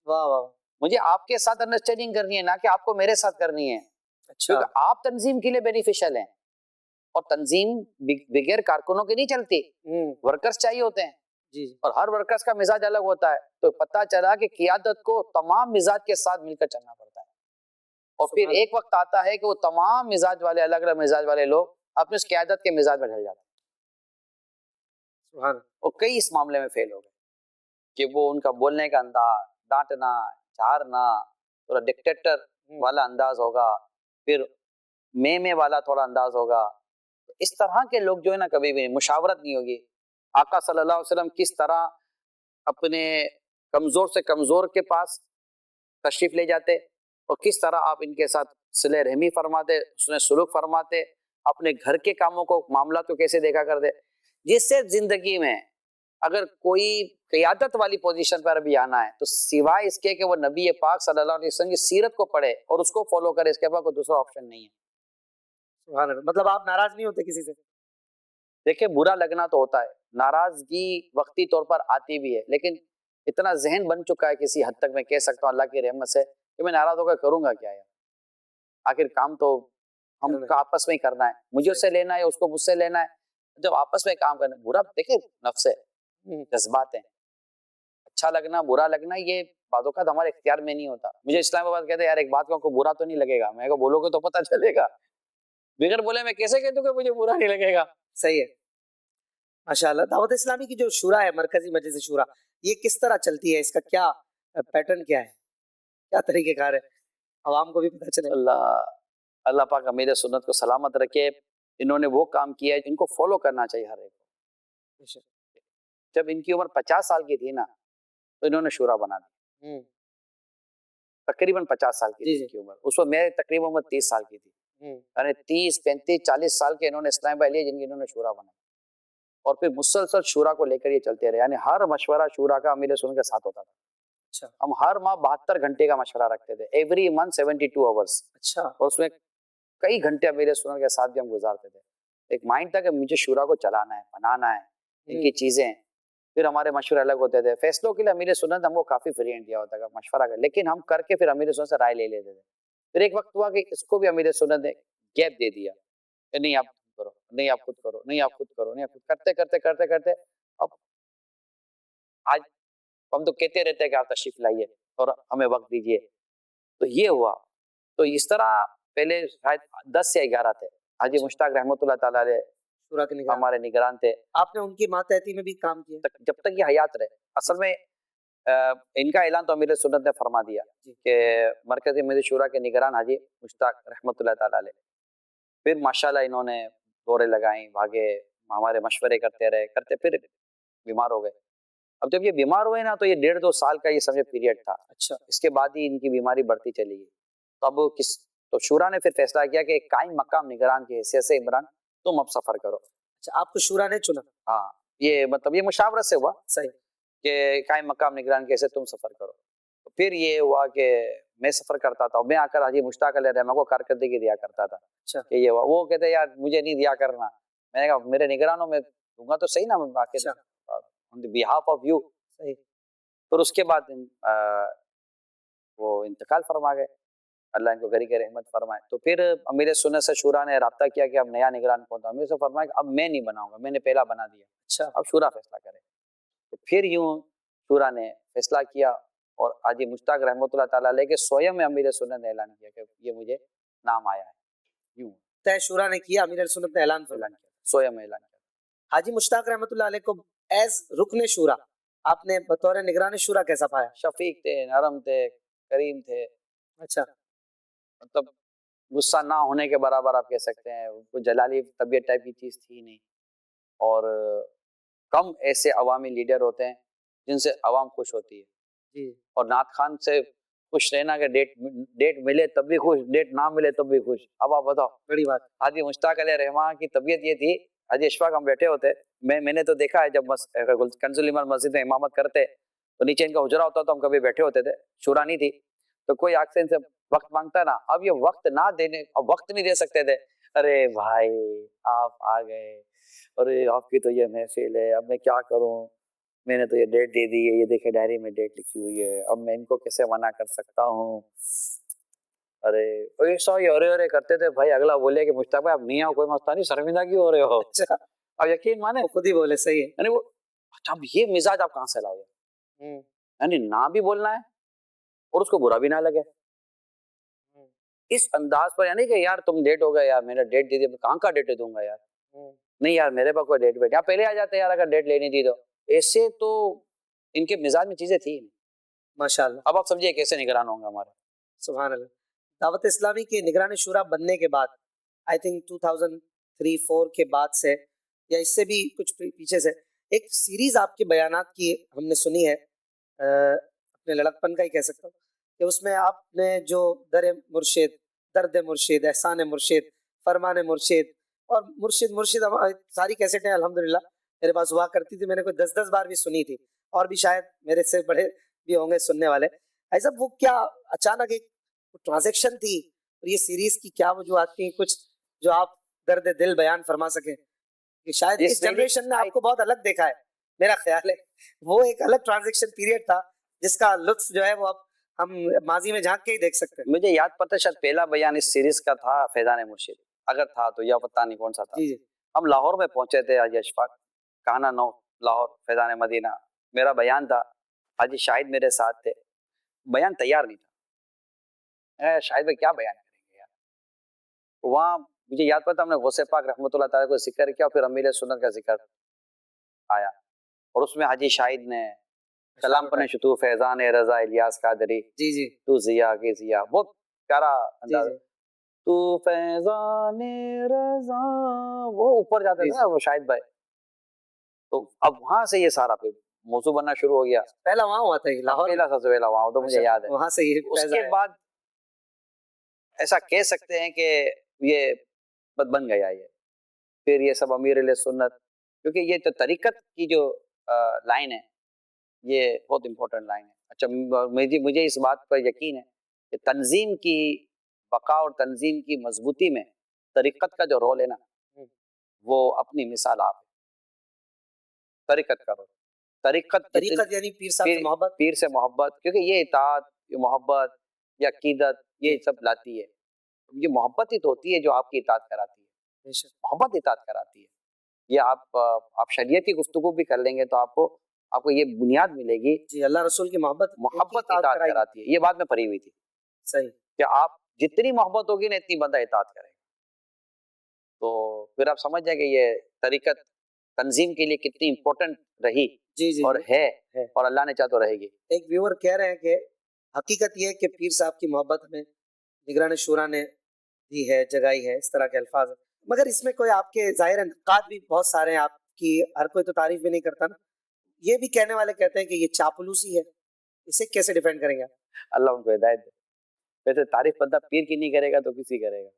वाह वाह। मुझे आपके साथ अंडरस्टैंडिंग करनी है, ना कि आपको मेरे साथ करनी है। अच्छा। क्योंकि आप तंजीम के लिए बेनिफिशियल हैं और तंजीम बगैर कारकुनों के नहीं चलती, वर्कर्स चाहिए होते हैं। जी। और हर वर्कर्स का मिजाज अलग होता है, तो पता चला कि क़ियादत को तमाम मिजाज के साथ मिलकर चलना पड़ता है। और फिर एक वक्त आता है कि वो तमाम मिजाज वाले, अलग अलग मिजाज वाले लोग अपने उस क़ियादत के मिजाज में ढल जाते हैं। और कई इस मामले में फेल हो गए कि वो उनका बोलने का अंदाज, डांटना, झाड़ना, थोड़ा डिक्टेटर वाला अंदाज होगा, फिर में वाला थोड़ा अंदाज होगा। तो इस तरह के लोग जो है ना, कभी भी मुशावरत नहीं होगी। आका सल्लल्लाहु अलैहि वसल्लम किस तरह अपने कमजोर से कमजोर के पास तशरीफ ले जाते और किस तरह आप इनके साथ सिले रहमी फरमाते, उसने सुलूक फरमाते, अपने घर के कामों को, मामला तो कैसे देखा करते, जिससे जिंदगी में अगर कोई क़ियादत वाली पोजीशन पर भी आना है तो सिवाय इसके कि वो नबी पाक सल्लल्लाहु अलैहि वसल्लम की सीरत को पढ़े और उसको फॉलो करे, इसके बाद कोई दूसरा ऑप्शन नहीं है। सुभान अल्लाह। मतलब आप नाराज नहीं होते किसी से? देखिए, बुरा लगना तो होता है, नाराजगी वक्ती तौर पर आती भी है, लेकिन इतना जहन बन चुका है किसी हद तक, मैं कह सकता हूँ अल्लाह की रहमत से, कि मैं नाराज होकर करूंगा क्या यार। आखिर काम तो हम आपस में ही करना है, मुझे उससे लेना है, उसको मुझसे लेना है। जब आपस में काम करना, बुरा देखिए नफ्स है, जज्बात हैं, अच्छा लगना बुरा लगना ये बातों का हमारे इख्तियार में नहीं होता। मुझे इस्लामाबाद कहते हैं यार एक बात को बुरा तो नहीं लगेगा, मैं बोलोगे तो पता चलेगा, बगैर बोले मैं कैसे कह दूं कि मुझे बुरा नहीं लगेगा। सही है। माशाअल्लाह। दावत इस्लामी की जो शुरा है, मरकजी मजलिस शुरा, ये किस तरह चलती है? इसका क्या पैटर्न क्या है, क्या तरीकेकार है, आवाम को भी पता चले। अल्लाह पाक अमीर सुन्नत को सलामत रखे। इन्होंने वो काम किया है जिनको फॉलो करना चाहिए हर एक को। जब इनकी उम्र 50 साल की थी ना, तो इन्होंने शुरा बना दी, तकरीबन 50 साल की थी इनकी उम्र। उस वक्त मेरी तकरीबन उम्र 30 साल की थी, यानी 30, 35, 40 साल के इन्होंने इस्लाम लिए जिनकी इन्होंने शुरा बना, और फिर मुसलसल शुरा को लेकर ये चलते रहे। यानी हर मशवरा शुरा का अमीर सुन्नत के साथ होता था। अच्छा। हम हर माह 72 घंटे का मशवरा रखते थे, एवरी मंथ 72 आवर्स। अच्छा। और उसमें कई घंटे अमीर सुन्नत के साथ भी हम गुजारते थे। एक माइंड था कि मुझे शुरा को चलाना है, बनाना है, इनकी चीजें। फिर हमारे मशवरे अलग होते थे, फैसलों के लिए अमीर सुन्नत हमको काफी फ्रीडम दिया होता था, मशवरा कर, लेकिन हम करके फिर अमीर सुन्नत से राय ले लेते थे। फिर एक वक्त हुआ कि इसको भी अमीर सुन्नत ने गैप दे दिया, नहीं आप करो, नहीं आप खुद करो, नहीं आप खुद करो, नहीं आप खुद करते करते करते करते अब आज हम तो कहते रहते हैं कि आप तशरीफ लाइए और हमें वक्त दीजिए। तो ये हुआ। तो इस तरह पहले शायद 10 से 11 थे। हाजी मुश्ताक रहमतुल्लाह ताला अलैह शुरा के निगरान, हमारे निगरान थे। आपने उनकी मातहती में भी काम किया? जब तक ये हयात रहे। असल में इनका ऐलान तो अमीर सुन्नत ने फरमा दिया कि मरकज़ी मजलिस शुरा के निगरान हाजी मुश्ताक रहमतुल्लाह ताला अलैह। फिर माशाल्लाह इन्होंने दौरे लगाई, भागे, हमारे मशवरे करते रहे, करते फिर बीमार हो गए। अब जब ये बीमार हुए ना, तो ये 1.5-2 साल का ये समझे पीरियड था। अच्छा। इसके बाद ही इनकी बीमारी बढ़ती चली गई। तो अब तो शुरा ने फिर फैसला किया कि कायम मकाम निगरान की हैसियत से इमरान तुम अब सफर करो। अच्छा, आपको शुरा ने चुना? हाँ, ये मतलब ये मुशावरत से हुआ। सही। कि कायम मकाम निगरान की हैसियत तुम सफर करो। तो फिर ये हुआ कि मैं सफर करता था, मैं आकर हाजी मुश्ताक अलैह रहमा को कारकर्दगी दिया करता था। अच्छा। कि ये हुआ, वो कहते यार मुझे नहीं दिया करना। मैंने कहा मेरे निगरानों में दूंगा तो सही ना, आखिर on the behalf of you. सही। फिर उसके बाद वो इंतकाल फरमा गए, अल्लाह इनको गरी के रहमत फरमाए। तो फिर अमीर सुन्नत से शुरा ने राब्ता किया कि अब नया निगरान कौन था। अमीर से फरमाया कि अब मैं नहीं बनाऊंगा, मैंने पहला बना दिया। अच्छा। अब शुरा फैसला करे। तो फिर यूं शुरा ने फैसला किया और हाजी मुश्ताक रहमतुल्लाह ताला अलैह के स्वयं में अमीर सुन्नत ने ऐलान किया कि ये मुझे नाम आया है। यूं तय शुरा ने किया, अमीर सुन्नत ने ऐलान किया, स्वयं ऐलान किया। हाजी मुश्ताक रहमतुल्लाह अलैह को एज रुकने शुरा आपने बतौर निगरान शुरा कैसा पाया? शफीक थे, नरम थे, करीम थे। अच्छा। मतलब गुस्सा ना होने के बराबर आप कह सकते हैं। वो जलाली तबीयत टाइप की चीज थी नहीं। और कम ऐसे अवामी लीडर होते हैं जिनसे अवाम खुश होती है जी। और नात खान से खुश रहना कि डेट मिले तब भी खुश, डेट ना मिले तब भी खुश। अब आप बताओ, बड़ी बात। हाजी मुश्ताक अलैह रहमान की तबीयत ये थी, हाजी इशफाक हम बैठे होते, मैंने तो देखा है जब कंजुल इमर मस्जिद में इमामत करते तो नीचे इनका हुजरा होता तो हम कभी बैठे होते थे, शुरा नहीं थी। तो कोई आगे इनसे वक्त मांगता ना, अब ये वक्त ना देने, अब वक्त नहीं दे सकते थे। अरे भाई आप आ गए, अरे आपकी तो ये महफिल है, अब मैं क्या करूं, मैंने तो ये डेट दे दी है, ये देखे डायरी में डेट लिखी हुई है, अब मैं इनको कैसे मना कर सकता हूँ। अरे ऐसा ही अरे करते थे भाई, अगला बोले कि मुश्ताक भाई आप नहीं आओ, कोई मसला नहीं, शर्मिंदा क्यों हो रहे हो। अच्छा, अब यकीन माने वो खुद ही बोले, सही है। यानी वो, अच्छा अब ये मिजाज आप कहाँ से लाओगे, यानी ना भी बोलना है और उसको बुरा भी ना लगे, इस अंदाज पर, यानी कि यार तुम डेट हो गए यार, मैंने डेट दे दी, मैं कहाँ का डेट दूंगा यार, नहीं यार मेरे पास कोई डेट वेट, या पहले आ जाते यार अगर डेट लेनी थी तो। ऐसे तो इनके मिजाज में चीजें थी नहीं। माशाल्लाह। अब आप समझिए कैसे निगरान होंगे हमारे। सुभान अल्लाह। दावत इस्लामी के निगरान शुरा बनने के बाद, आई थिंक 2003-4 के बाद से, या इससे भी कुछ पीछे से, एक सीरीज आपके बयानात की हमने सुनी है, अपने लड़कपन का ही कह सकता हूँ, कि उसमें आपने जो मुर्शिद, दर्द मुर्शिद, एहसान मुर्शिद, फरमान मुर्शिद और मुर्शिद मुर्शिद, सारी कैसेटें अल्हम्दुलिल्लाह मेरे पास हुआ करती थी, मैंने कोई 10-10 बार भी सुनी थी, और भी शायद मेरे से बड़े भी होंगे सुनने वाले। ऐसा वो क्या अचानक एक ट्रांजैक्शन थी, और ये सीरीज की क्या वजूहत थी, कुछ जो आप दर्द दिल बयान फरमा सके, कि शायद इस जनरेशन ने आपको बहुत अलग देखा है, मेरा ख्याल है वो एक अलग ट्रांजैक्शन पीरियड था जिसका लुत्फ जो है वो अब हम माजी में झांक के ही देख सकते हैं। मुझे याद पता शायद पहला बयान इस सीरीज का था फैजान मुर्शिद, अगर था तो, या पता नहीं कौन सा था। जी जी हम लाहौर में पहुंचे थे, हाजी अशफाक काना नौ लाहौर फैजान मदीना, मेरा बयान था, हाजी शाहिद मेरे साथ थे, बयान तैयार नहीं था, शाहिद भाई क्या बयान करेंगे यार। वहाँ मुझे याद पता हमने गौसे पाक रहमतुल्लाह ताला को जिक्र किया, फिर अमीर सुन्नत का जिक्र आया, और उसमें हाजी शाहिद ने कलाम पने शुतू फैजान रजा इलियास कादरी, जी जी तू जिया के जिया, बहुत प्यारा अंदाज, जी तू फैजान रजा, वो ऊपर जाता था ना वो शाहिद भाई। तो अब वहां से ये सारा फिर मौजू बनना शुरू हो गया। पहला वहाँ हुआ था, लाहौर पहला सबसे पहला वहां, तो मुझे याद है। वहां से ये उसके बाद ऐसा कह सकते हैं कि ये बन गया ये, फिर ये सब अमीर सुन्नत, क्योंकि ये तो तरीकत की जो लाइन है, ये बहुत इंपॉर्टेंट लाइन है। अच्छा, मुझे इस बात पर यकीन है कि तंजीम की बका और तंजीम की मजबूती में तरीकत का जो रोल है ना, वो अपनी मिसाल आप, तरीकत का रोल, तरीकत यानी पीर साहब से मोहब्बत, पीर से मोहब्बत, क्योंकि ये इताअत, ये मोहब्बत, ये अकीदत, ये सब लाती है। ये मोहब्बत ही तो होती है जो आपकी इताअत कराती है, मोहब्बत इताअत कराती है। ये आप शरीयत की गुफ्तगू भी कर लेंगे तो आपको ये बुनियाद मिलेगी जी, अल्लाह रसूल की मोहब्बत इताअत कराती है। ये बात में पढ़ी हुई थी, सही, कि आप जितनी मोहब्बत होगी ना इतनी बंदा इताअत करेगा। तो फिर आप समझ जाए कि ये तरीकत तंजीम के लिए कितनी इंपॉर्टेंट रही, जी जी और है, और अल्लाह ने चाहा तो रहेगी। एक व्यूअर कह रहे हैं कि हकीकत ये है कि पीर साहब की मोहब्बत हमें निगरान शूरा ने दी है, जगाई है, इस तरह के अल्फाज। मगर इसमें कोई आपके जाहिर नकात भी बहुत सारे हैं आपकी, हर कोई तो तारीफ भी नहीं करता ना, ये भी कहने वाले कहते हैं कि ये चापलूसी है, इसे कैसे डिफेंड करेंगे आप? अल्लाह उनको हिदायत दे। वैसे तारीफ बंदा पीर की नहीं करेगा तो किसी करेगा।